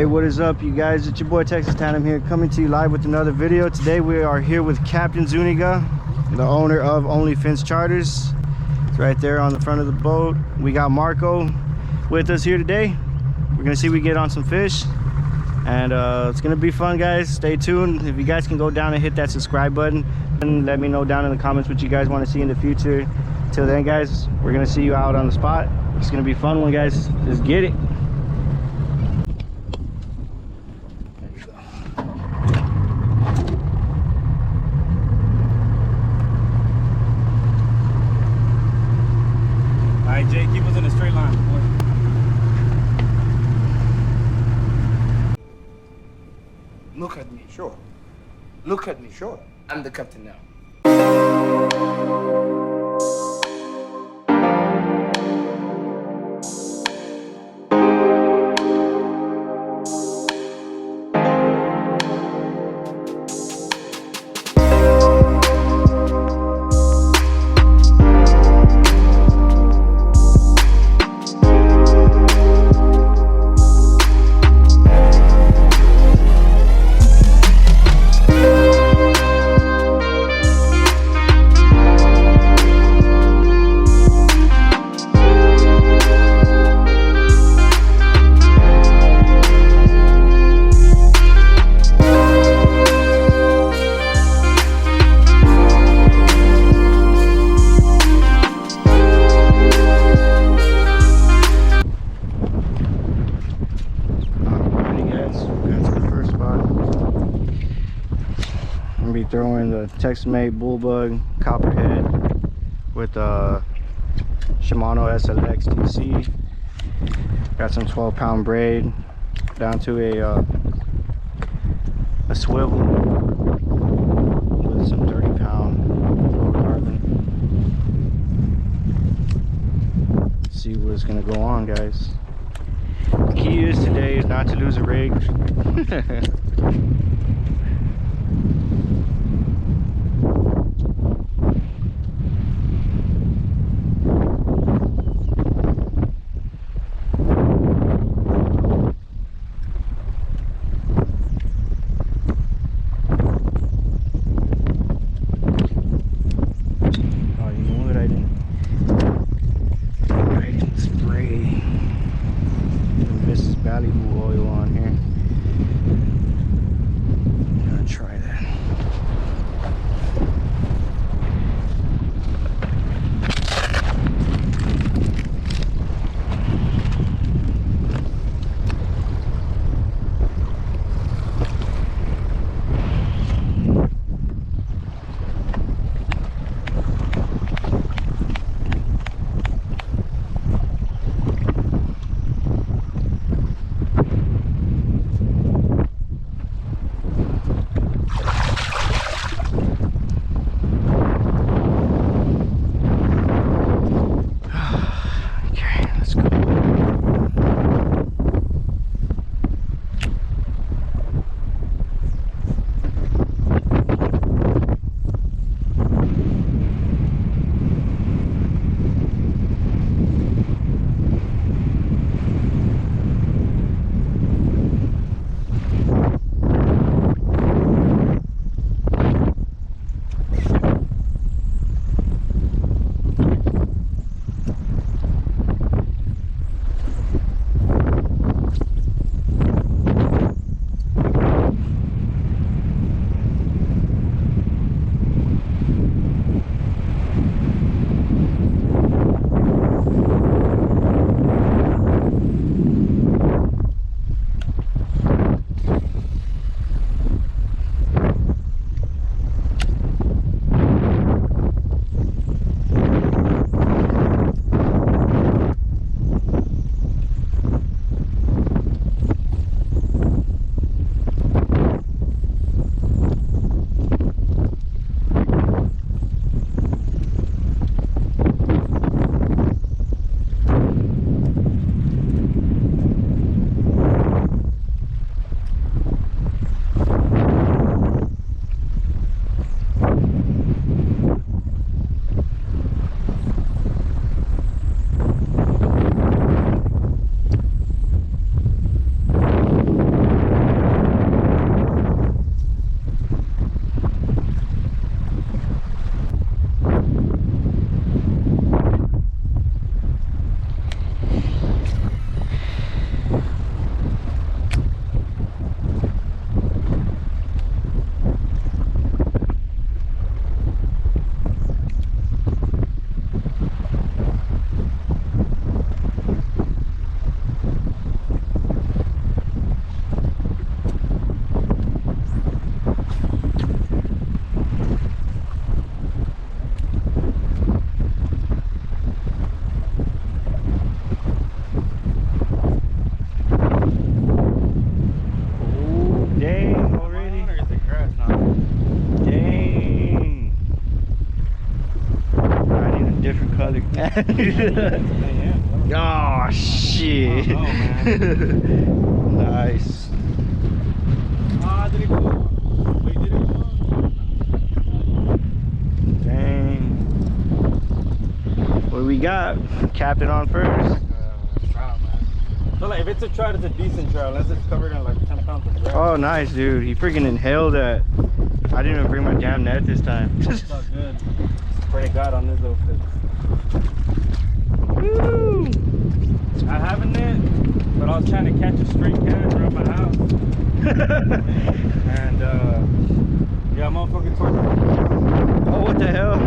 Hey, what is up, you guys? It's your boy Texas Tandem here, coming to you live with another video. Today we are here with Captain Zuniga, the owner of Only Fins Charters. It's right there on the front of the boat. We got Marco with us here today. We're gonna see if we get on some fish, and it's gonna be fun, guys. Stay tuned. If you guys can go down and hit that subscribe button and let me know down in the comments what you guys want to see in the future. Till then, guys, we're gonna see you out on the spot. It's gonna be a fun one, guys. Let's get it. Alright, Jay, keep us in a straight line. Look at me, sure. Look at me, sure. I'm the captain now. Be throwing the Texas-made Bullbug Copperhead with Shimano SLX TC. Got some 12-pound braid down to a swivel with some 30-pound fluorocarbon. See what's gonna go on, guys. The key is today is not to lose a rig. Oil on here. man. Oh shit. Oh, man. Nice. Ah, did it go? Wait, did it go? Dang. What do we got? Captain on first. Trout, man. So like, if it's a trout, it's a decent trout, unless it's covered in like 10 pounds of grass. Oh, nice, dude. He freaking inhaled that. I didn't even bring my damn net this time. It's all good. Pray to God on this little fish. Woo! I have a net, but I was trying to catch a straight cat around my house. And yeah, motherfucker tortured me. Oh, what the hell?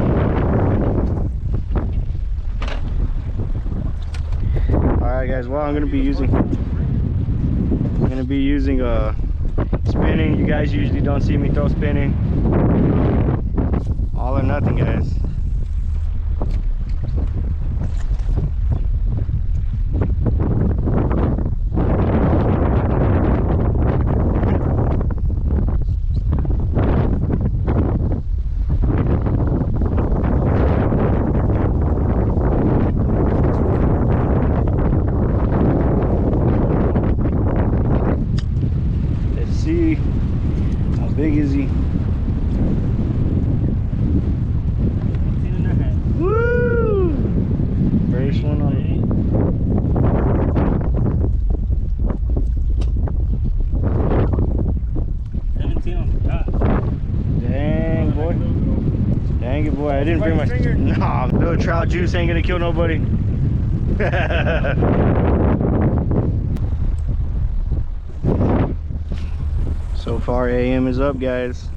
Alright guys, well I'm gonna be using spinning. You guys usually don't see me throw spinning. All or nothing, guys. How big is he? Woo! First one on it. Dang, boy. Dang it, boy. I didn't bring my... Nah, little trout juice ain't gonna kill nobody. So far, AM is up, guys.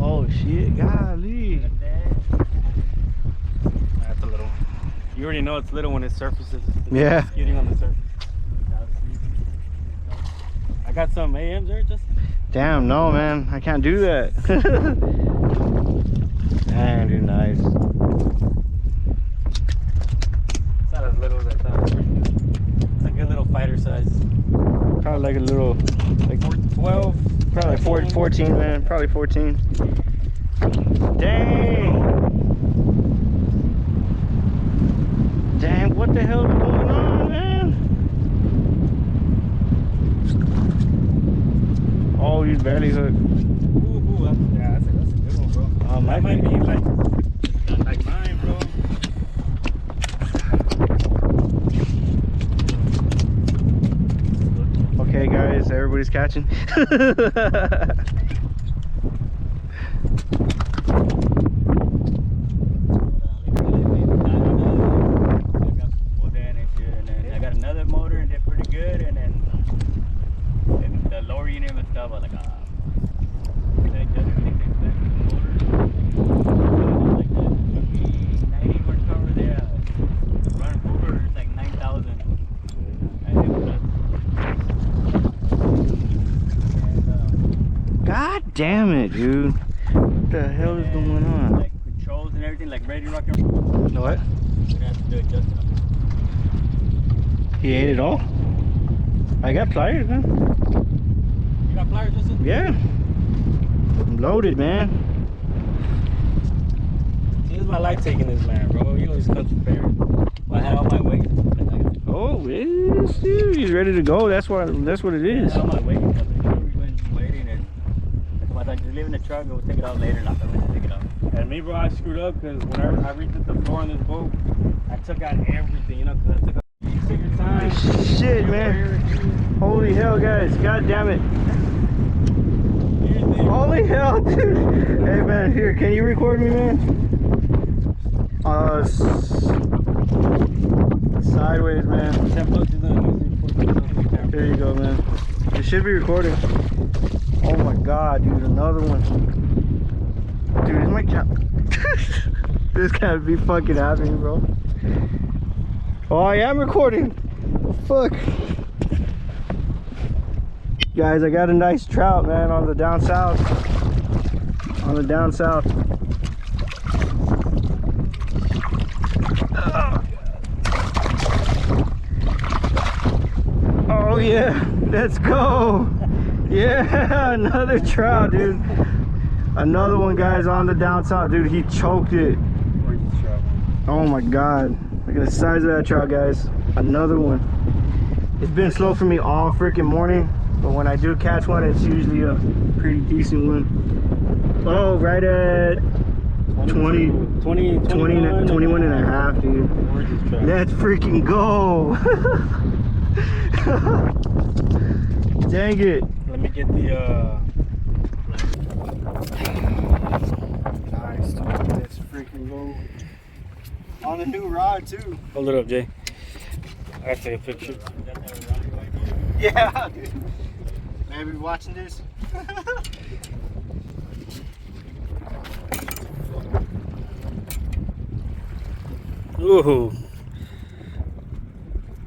Oh shit, golly. That's a little. You already know it's little when it surfaces. Yeah. Skidding on the surface. I got some AMs there, just. Damn, no, man. I can't do that. Dang, dude, nice. It's not as little as I thought. It's a good little fighter size. Probably like a little, like 12. probably like 14, man. Probably 14. Dang. Dang, what the hell is going on, man? Oh, he's barely hooked. Ooh, that's a good one, bro. That might be like mine, bro. Okay, guys, everybody's catching. I got another motor and they're pretty good, and then the lower unit was stuff. I was like, God damn it, dude. What the hell is going on? like controls and everything, like ready to rock and roll. What? We're gonna have to do adjustment on this. He ate it all? I got pliers, man. You got pliers, Justin? Yeah. I'm loaded, man. See, this is my life taking this man, bro. You always come prepared. Well, I had all my weight. Oh, yes, dude. He's ready to go. That's what it is. I had all my weight. We've been waiting, and I thought just leave in the truck and we'll take it out later. Not gonna pick it up. And me, bro, I screwed up because whenever I reached the floor on this boat, I took out everything, you know, because I took out your time. Shit, man. Holy hell, guys. God damn it. Holy hell, dude. Hey, man, here, can you record me, man? Sideways, man. There you go, man. It should be recording. Oh my god, dude, another one. Dude, is my cap. This can't be fucking happening, bro. Oh, I am recording. Fuck. Guys, I got a nice trout, man, on the down south. On the down south. Oh yeah, let's go. Yeah, another trout, dude. Another one, guys, on the down south. Dude, he choked it. Oh my god. Look at the size of that trout, guys. Another one. It's been slow for me all freaking morning, but when I do catch one, it's usually a pretty decent one. Oh, right at 21 and a half, dude. Let's freaking go. Dang it. Let me get the Nice, dude. Let's freaking go. On a new rod too. hold it up, Jay. I gotta take a picture. Yeah, dude. Maybe watching this. Ooh,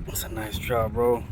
that's a nice trout, bro.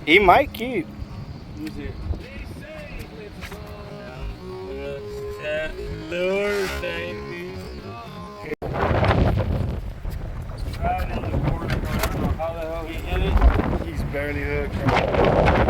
He might keep. Lord, thank you. Right in the corner. I don't know how the hell he hit it. He's barely hooked.